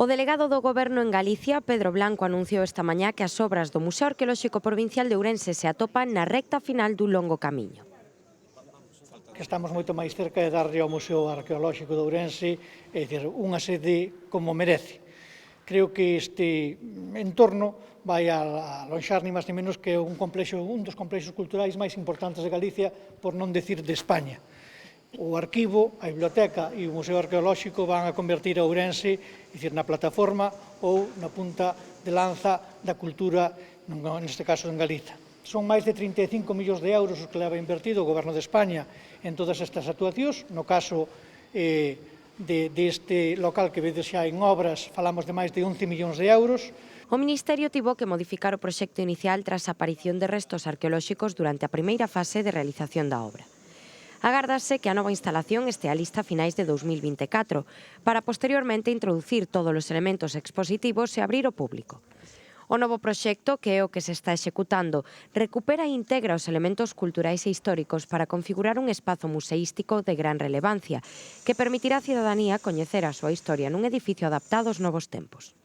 O delegado do Goberno en Galicia, Pedro Blanco, anunciou esta mañá que as obras do Museo Arqueolóxico Provincial de Ourense se atopan na recta final dun longo camiño. Que estamos moito máis cerca de darlle ao Museo Arqueolóxico de Ourense, é dicir, unha sede como merece. Creo que este entorno vai a lonxar ni máis ni menos que un dos complexos culturais máis importantes de Galicia, por non decir de España. O arquivo, a biblioteca e o Museo Arqueolóxico van a convertir a Ourense, dicir, na plataforma ou na punta de lanza da cultura, neste caso en Galiza. Son máis de 35 millóns de euros os que leva invertido o Goberno de España en todas estas actuacións. No caso deste local que vedes xa en obras, falamos de máis de 11 millóns de euros. O Ministerio tivo que modificar o proxecto inicial tras a aparición de restos arqueolóxicos durante a primeira fase de realización da obra. Agárdase que a nova instalación estea lista a finais de 2024, para posteriormente introducir todos os elementos expositivos e abrir ao público. O novo proxecto, que é o que se está executando, recupera e integra os elementos culturais e históricos para configurar un espazo museístico de gran relevancia, que permitirá á cidadanía coñecer a súa historia nun edificio adaptado aos novos tempos.